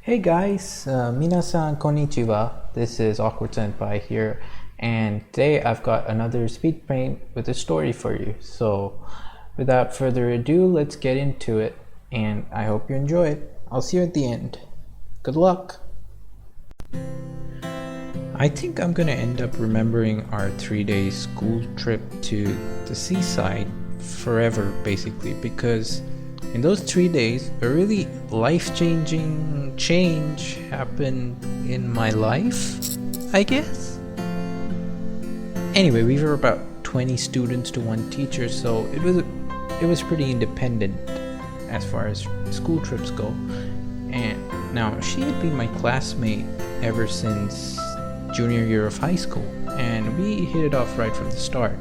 Hey guys, minasan konnichiwa. This is Awkward Senpai here, and today I've got another speed paint with a story for you. So, without further ado, let's get into it, and I hope you enjoy it. I'll see you at the end. Good luck! I think I'm gonna end up remembering our 3-day school trip to the seaside forever, basically, because in those 3 days, a really life-changing change happened in my life, I guess. Anyway, we were about 20 students to one teacher, so it was pretty independent as far as school trips go. And now she had been my classmate ever since junior year of high school, and we hit it off right from the start.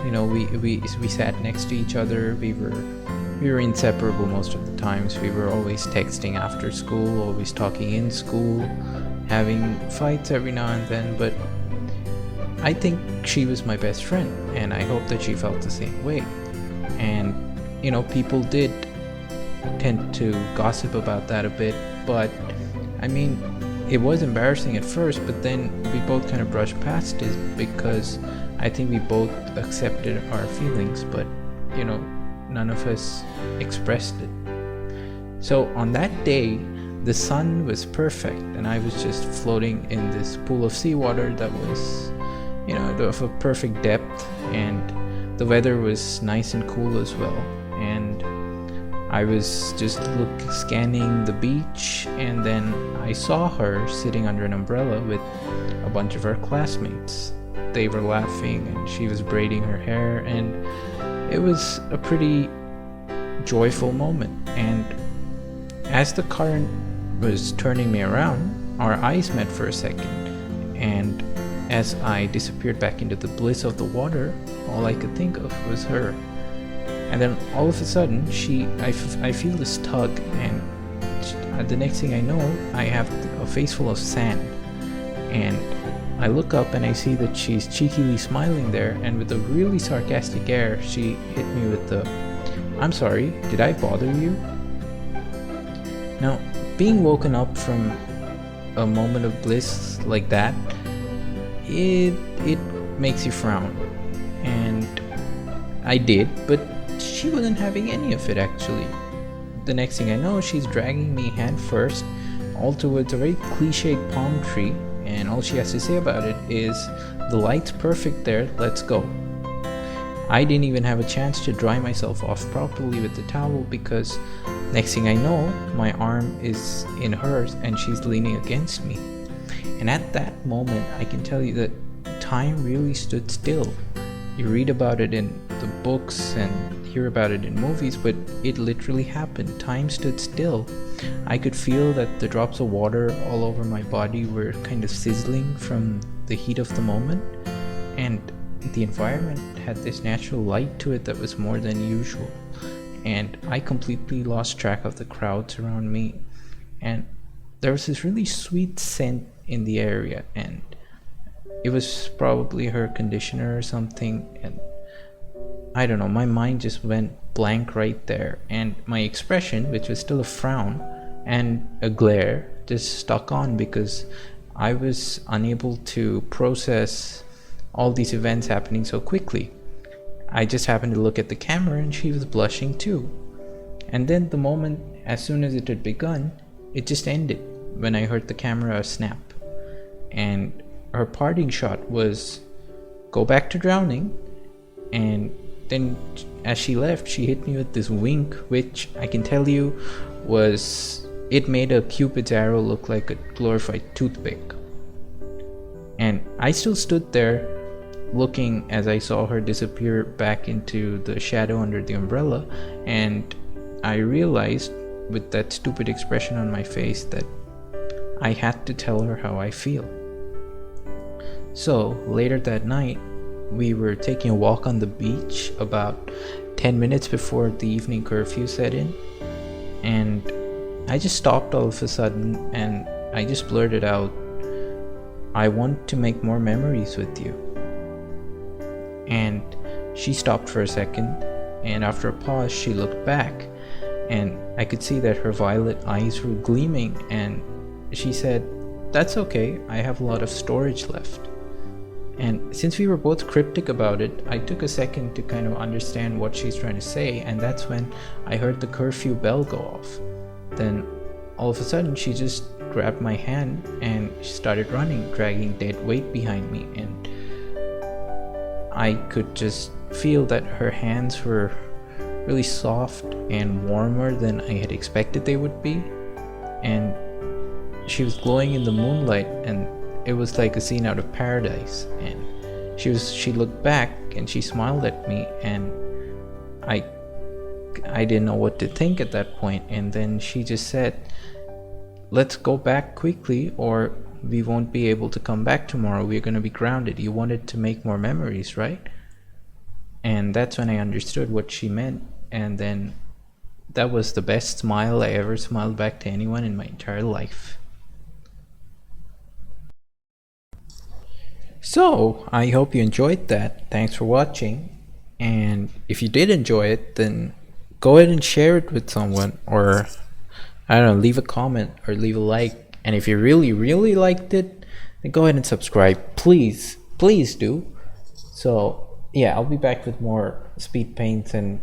You know, we sat next to each other. We were inseparable most of the times. We were always texting after school, always talking in school, having fights every now and then, but I think she was my best friend, and I hope that she felt the same way. And, you know, people did tend to gossip about that a bit, but I mean, it was embarrassing at first, but then we both kind of brushed past it because I think we both accepted our feelings, but, you know, none of us expressed it. So on that day, the sun was perfect, and I was just floating in this pool of seawater that was, you know, of a perfect depth, and the weather was nice and cool as well. And I was just scanning the beach, and then I saw her sitting under an umbrella with a bunch of her classmates. They were laughing, and she was braiding her hair, and it was a pretty joyful moment. And as the current was turning me around, our eyes met for a second, and as I disappeared back into the bliss of the water, all I could think of was her. And then all of a sudden, I feel this tug, and the next thing I know, I have a face full of sand, and I look up and I see that she's cheekily smiling there, and with a really sarcastic air, she hit me with the, "I'm sorry, did I bother you?" Now, being woken up from a moment of bliss like that, it makes you frown. And I did, but she wasn't having any of it actually. The next thing I know, she's dragging me hand first all towards a very cliched palm tree, and all she has to say about it is, "The light's perfect there, let's go." I didn't even have a chance to dry myself off properly with the towel, because next thing I know, my arm is in hers and she's leaning against me. And at that moment, I can tell you that time really stood still. You read about it in the books and hear about it in movies, but it literally happened. Time stood still. I could feel that the drops of water all over my body were kind of sizzling from the heat of the moment, and the environment had this natural light to it that was more than usual, and I completely lost track of the crowds around me. And there was this really sweet scent in the area, and it was probably her conditioner or something, and I don't know, my mind just went blank right there, and my expression, which was still a frown and a glare, just stuck on because I was unable to process all these events happening so quickly. I just happened to look at the camera, and she was blushing too. And then the moment, as soon as it had begun, it just ended when I heard the camera snap. And her parting shot was, "Go back to drowning." And then as she left, she hit me with this wink, which I can tell you it made a Cupid's arrow look like a glorified toothpick. And I still stood there looking as I saw her disappear back into the shadow under the umbrella, and I realized with that stupid expression on my face that I had to tell her how I feel. So later that night, we were taking a walk on the beach about 10 minutes before the evening curfew set in, and I just stopped all of a sudden and I just blurted out, "I want to make more memories with you." And she stopped for a second, and after a pause she looked back, and I could see that her violet eyes were gleaming, and she said, "That's okay, I have a lot of storage left." And since we were both cryptic about it, I took a second to kind of understand what she's trying to say, and that's when I heard the curfew bell go off. Then all of a sudden she just grabbed my hand and she started running, dragging dead weight behind me, and I could just feel that her hands were really soft and warmer than I had expected they would be, and she was glowing in the moonlight, and it was like a scene out of paradise. And she looked back and she smiled at me, and I didn't know what to think at that point. And then she just said, "Let's go back quickly or we won't be able to come back tomorrow. We're going to be grounded. You wanted to make more memories, right?" And that's when I understood what she meant. And then that was the best smile I ever smiled back to anyone in my entire life. So I hope you enjoyed that. Thanks for watching. And if you did enjoy it, then go ahead and share it with someone, or I don't know, leave a comment or leave a like. And if you really liked it, then go ahead and subscribe. Please do. So yeah, I'll be back with more speed paints and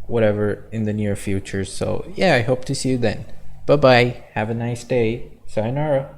whatever in the near future. So yeah, I hope to see you then. Bye bye. Have a nice day. Sayonara.